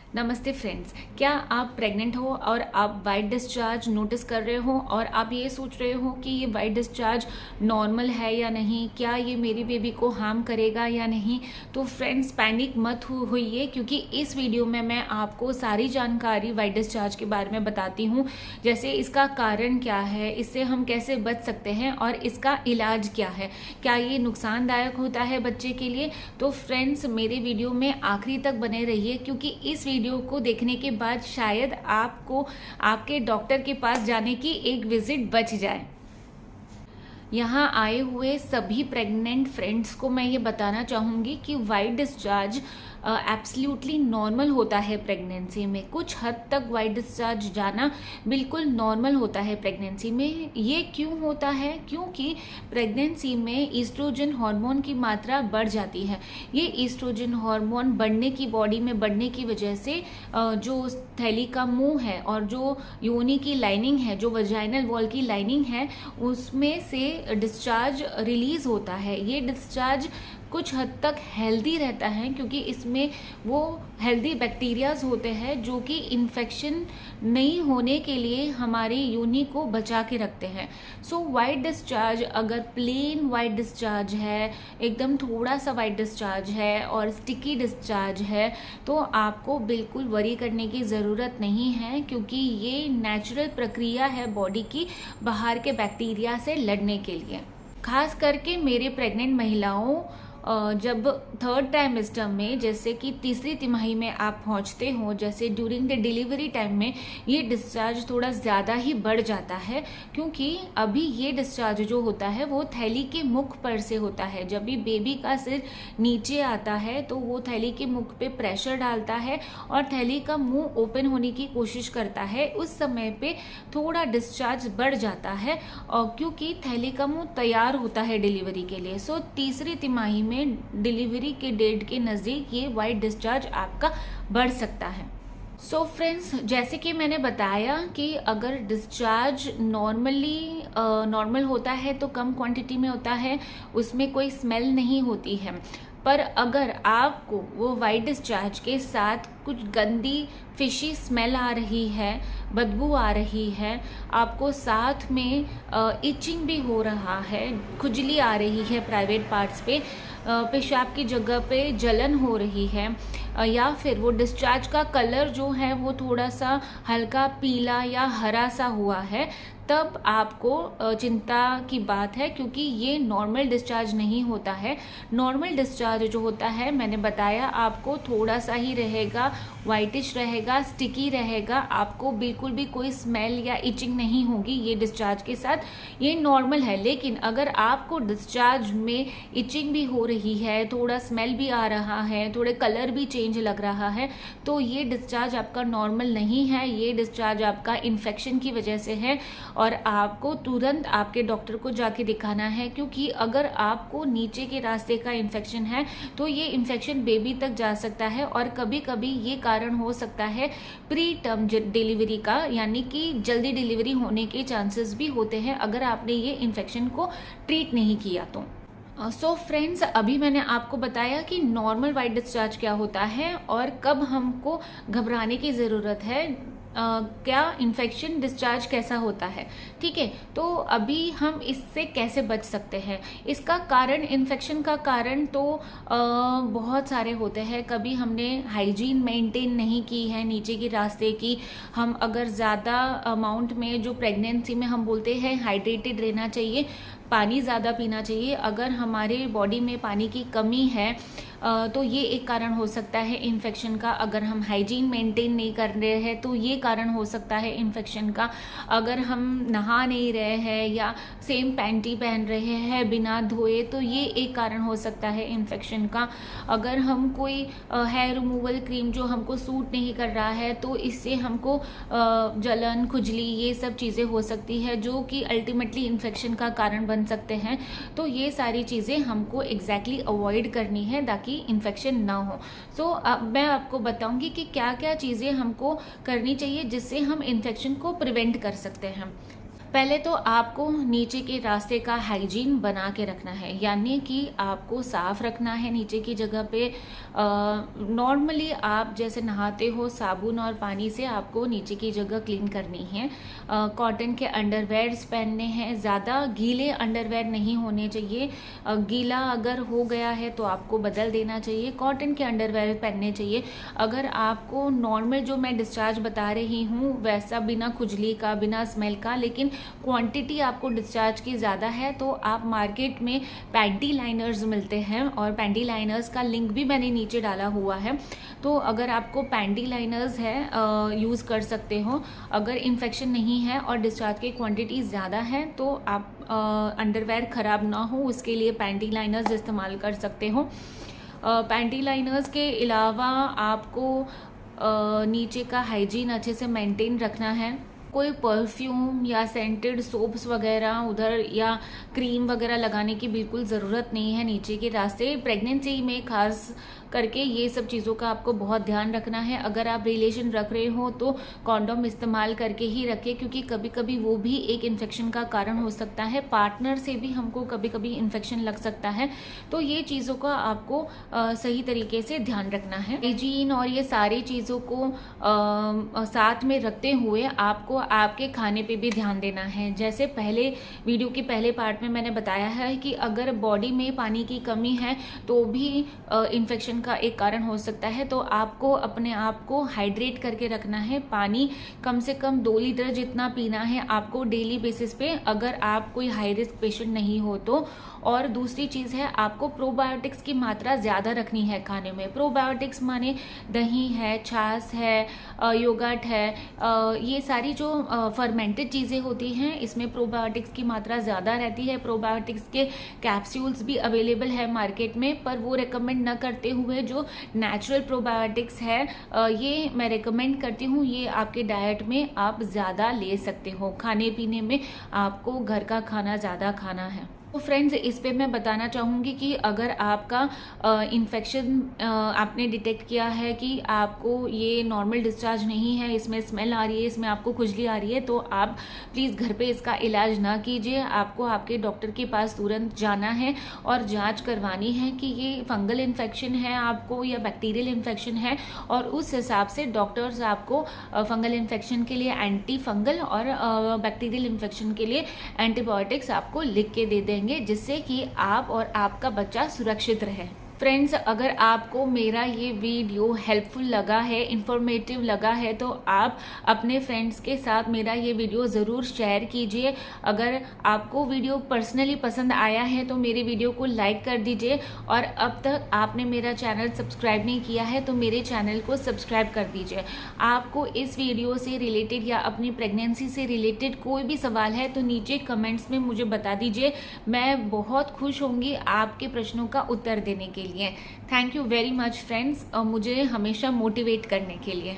नमस्ते फ्रेंड्स। क्या आप प्रेग्नेंट हो और आप वाइट डिस्चार्ज नोटिस कर रहे हो और आप ये सोच रहे हो कि ये वाइट डिस्चार्ज नॉर्मल है या नहीं, क्या ये मेरी बेबी को हार्म करेगा या नहीं? तो फ्रेंड्स पैनिक मत होइए, क्योंकि इस वीडियो में मैं आपको सारी जानकारी वाइट डिस्चार्ज के बारे में बताती हूँ। जैसे इसका कारण क्या है, इससे हम कैसे बच सकते हैं और इसका इलाज क्या है, क्या ये नुकसानदायक होता है बच्चे के लिए। तो फ्रेंड्स मेरे वीडियो में आखिरी तक बने रहिए, क्योंकि इस वीडियो को देखने के बाद शायद आपको आपके डॉक्टर के पास जाने की एक विजिट बच जाए। यहाँ आए हुए सभी प्रेग्नेंट फ्रेंड्स को मैं ये बताना चाहूँगी कि वाइट डिस्चार्ज एब्सोल्युटली नॉर्मल होता है प्रेगनेंसी में। कुछ हद तक वाइट डिस्चार्ज जाना बिल्कुल नॉर्मल होता है प्रेगनेंसी में। ये क्यों होता है? क्योंकि प्रेगनेंसी में ईस्ट्रोजन हार्मोन की मात्रा बढ़ जाती है। ये ईस्ट्रोजन हार्मोन बढ़ने की, बॉडी में बढ़ने की वजह से जो थैली का मुंह है और जो योनि की लाइनिंग है, जो वजाइनल वॉल की लाइनिंग है, उसमें से डिस्चार्ज रिलीज होता है। ये डिस्चार्ज कुछ हद तक हेल्दी रहता है, क्योंकि इसमें वो हेल्दी बैक्टीरियाज होते हैं जो कि इन्फेक्शन नहीं होने के लिए हमारी योनि को बचा के रखते हैं। सो वाइट डिस्चार्ज अगर प्लेन वाइट डिस्चार्ज है, एकदम थोड़ा सा वाइट डिस्चार्ज है और स्टिकी डिस्चार्ज है, तो आपको बिल्कुल वरी करने की ज़रूरत नहीं है, क्योंकि ये नेचुरल प्रक्रिया है बॉडी की बाहर के बैक्टीरिया से लड़ने के लिए। खास करके मेरे प्रेग्नेंट महिलाओं जब थर्ड ट्राइमेस्टर में, जैसे कि तीसरी तिमाही में आप पहुंचते हो, जैसे ड्यूरिंग द डिलीवरी टाइम में ये डिस्चार्ज थोड़ा ज़्यादा ही बढ़ जाता है, क्योंकि अभी ये डिस्चार्ज जो होता है वो थैली के मुख पर से होता है। जब भी बेबी का सिर नीचे आता है तो वो थैली के मुख पे प्रेशर डालता है और थैली का मुंह ओपन होने की कोशिश करता है। उस समय पे थोड़ा डिस्चार्ज बढ़ जाता है, और क्योंकि थैली का मुंह तैयार होता है डिलीवरी के लिए। सो तीसरी तिमाही में डिलीवरी के डेट के नजदीक ये वाइट डिस्चार्ज आपका बढ़ सकता है। सो फ्रेंड्स, जैसे कि मैंने बताया कि अगर डिस्चार्ज नॉर्मल होता है तो कम क्वांटिटी में होता है, उसमें कोई स्मेल नहीं होती है। पर अगर आपको वो वाइट डिस्चार्ज के साथ कुछ गंदी फिशी स्मेल आ रही है, बदबू आ रही है, आपको साथ में इचिंग भी हो रहा है, खुजली आ रही है प्राइवेट पार्ट्स पे, पेशाब की जगह पे जलन हो रही है, या फिर वो डिस्चार्ज का कलर जो है वो थोड़ा सा हल्का पीला या हरा सा हुआ है, तब आपको चिंता की बात है, क्योंकि ये नॉर्मल डिस्चार्ज नहीं होता है। नॉर्मल डिस्चार्ज जो होता है, मैंने बताया आपको, थोड़ा सा ही रहेगा, वाइटिश रहेगा, स्टिकी रहेगा, आपको बिल्कुल भी कोई स्मेल या इचिंग नहीं होगी ये डिस्चार्ज के साथ। ये नॉर्मल है। लेकिन अगर आपको डिस्चार्ज में इचिंग भी हो रही है, थोड़ा स्मेल भी आ रहा है, थोड़े कलर भी चेंज लग रहा है, तो ये डिस्चार्ज आपका नॉर्मल नहीं है। ये डिस्चार्ज आपका इन्फेक्शन की वजह से है और आपको तुरंत आपके डॉक्टर को जाके दिखाना है, क्योंकि अगर आपको नीचे के रास्ते का इन्फेक्शन है तो ये इन्फेक्शन बेबी तक जा सकता है, और कभी कभी ये कारण हो सकता है प्री टर्म डिलीवरी का, यानी कि जल्दी डिलीवरी होने के चांसेस भी होते हैं अगर आपने ये इन्फेक्शन को ट्रीट नहीं किया तो। सो फ्रेंड्स, अभी मैंने आपको बताया कि नॉर्मल वाइट डिस्चार्ज क्या होता है और कब हमको घबराने की ज़रूरत है, क्या इन्फेक्शन डिस्चार्ज कैसा होता है। ठीक है, तो अभी हम इससे कैसे बच सकते हैं? इसका कारण, इन्फेक्शन का कारण तो बहुत सारे होते हैं। कभी हमने हाइजीन मेंटेन नहीं की है नीचे के रास्ते की। हम अगर ज़्यादा अमाउंट में, जो प्रेगनेंसी में हम बोलते हैं हाइड्रेटेड रहना चाहिए, पानी ज़्यादा पीना चाहिए। अगर हमारे बॉडी में पानी की कमी है तो ये एक कारण हो सकता है इन्फेक्शन का। अगर हम हाइजीन मेंटेन नहीं कर रहे हैं तो ये कारण हो सकता है इन्फेक्शन का। अगर हम नहा नहीं रहे हैं या सेम पैंटी पहन रहे हैं बिना धोए, तो ये एक कारण हो सकता है इन्फेक्शन का। अगर हम कोई हेयर रिमूवल क्रीम जो हमको सूट नहीं कर रहा है, तो इससे हमको जलन, खुजली, ये सब चीज़ें हो सकती है, जो कि अल्टीमेटली इन्फेक्शन का कारण बन सकते हैं। तो ये सारी चीज़ें हमको एग्जैक्टली अवॉइड करनी है ताकि इन्फेक्शन ना हो। सो अब मैं आपको बताऊंगी कि क्या क्या चीज़ें हमको करनी चाहिए जिससे हम इन्फेक्शन को प्रिवेंट कर सकते हैं। पहले तो आपको नीचे के रास्ते का हाइजीन बना के रखना है, यानी कि आपको साफ रखना है नीचे की जगह पे। नॉर्मली आप जैसे नहाते हो साबुन और पानी से आपको नीचे की जगह क्लीन करनी है। कॉटन के अंडरवेयर्स पहनने हैं, ज़्यादा गीले अंडरवेयर नहीं होने चाहिए। गीला अगर हो गया है तो आपको बदल देना चाहिए। कॉटन के अंडरवेयर पहनने चाहिए। अगर आपको नॉर्मल जो मैं डिस्चार्ज बता रही हूँ वैसा बिना खुजली का, बिना स्मेल का, लेकिन क्वांटिटी आपको डिस्चार्ज की ज़्यादा है, तो आप मार्केट में पैंटी लाइनर्स मिलते हैं और पैंटी लाइनर्स का लिंक भी मैंने नीचे डाला हुआ है। तो अगर आपको पैंटी लाइनर्स है यूज़ कर सकते हो। अगर इन्फेक्शन नहीं है और डिस्चार्ज की क्वांटिटी ज़्यादा है तो आप अंडरवेयर ख़राब ना हो उसके लिए पैंटी लाइनर्स इस्तेमाल कर सकते हो। पैंटी लाइनर्स के अलावा आपको नीचे का हाइजीन अच्छे से मेंटेन रखना है। कोई परफ्यूम या सेंटेड सोप्स वगैरह उधर या क्रीम वगैरह लगाने की बिल्कुल ज़रूरत नहीं है नीचे के रास्ते। प्रेगनेंसी में खास करके ये सब चीज़ों का आपको बहुत ध्यान रखना है। अगर आप रिलेशन रख रहे हो तो कॉन्डोम इस्तेमाल करके ही रखें, क्योंकि कभी कभी वो भी एक इन्फेक्शन का कारण हो सकता है। पार्टनर से भी हमको कभी कभी इन्फेक्शन लग सकता है, तो ये चीज़ों का आपको सही तरीके से ध्यान रखना है। हाइजीन और ये सारी चीज़ों को साथ में रखते हुए आपको आपके खाने पे भी ध्यान देना है। जैसे पहले वीडियो के पहले पार्ट में मैंने बताया है कि अगर बॉडी में पानी की कमी है तो भी इन्फेक्शन का एक कारण हो सकता है। तो आपको अपने आप को हाइड्रेट करके रखना है। पानी कम से कम 2 लीटर जितना पीना है आपको डेली बेसिस पे, अगर आप कोई हाई रिस्क पेशेंट नहीं हो तो। और दूसरी चीज़ है आपको प्रोबायोटिक्स की मात्रा ज़्यादा रखनी है खाने में। प्रोबायोटिक्स माने दही है, छाछ है, योगर्ट है, ये सारी जो फर्मेंटेड चीज़ें होती हैं इसमें प्रोबायोटिक्स की मात्रा ज़्यादा रहती है। प्रोबायोटिक्स के कैप्सूल्स भी अवेलेबल है मार्केट में, पर वो रेकमेंड न करते हुए जो नेचुरल प्रोबायोटिक्स है ये मैं रेकमेंड करती हूँ। ये आपके डाइट में आप ज़्यादा ले सकते हो। खाने पीने में आपको घर का खाना ज़्यादा खाना है। तो फ्रेंड्स, इस पे मैं बताना चाहूँगी कि अगर आपका इन्फेक्शन आपने डिटेक्ट किया है कि आपको ये नॉर्मल डिस्चार्ज नहीं है, इसमें स्मेल आ रही है, इसमें आपको खुजली आ रही है, तो आप प्लीज़ घर पे इसका इलाज ना कीजिए। आपको आपके डॉक्टर के पास तुरंत जाना है और जांच करवानी है कि ये फंगल इन्फेक्शन है आपको या बैक्टीरियल इन्फेक्शन है, और उस हिसाब से डॉक्टर्स आपको फंगल इन्फेक्शन के लिए एंटी फंगल और बैक्टीरियल इन्फेक्शन के लिए एंटीबायोटिक्स आपको लिख के दे देंगे, जिससे कि आप और आपका बच्चा सुरक्षित रहे। फ्रेंड्स, अगर आपको मेरा ये वीडियो हेल्पफुल लगा है, इंफॉर्मेटिव लगा है, तो आप अपने फ्रेंड्स के साथ मेरा ये वीडियो ज़रूर शेयर कीजिए। अगर आपको वीडियो पर्सनली पसंद आया है तो मेरे वीडियो को लाइक कर दीजिए, और अब तक आपने मेरा चैनल सब्सक्राइब नहीं किया है तो मेरे चैनल को सब्सक्राइब कर दीजिए। आपको इस वीडियो से रिलेटेड या अपनी प्रेगनेंसी से रिलेटेड कोई भी सवाल है तो नीचे कमेंट्स में मुझे बता दीजिए। मैं बहुत खुश होंगी आपके प्रश्नों का उत्तर देने के लिए। Thank you very much friends, मुझे हमेशा मोटिवेट करने के लिए।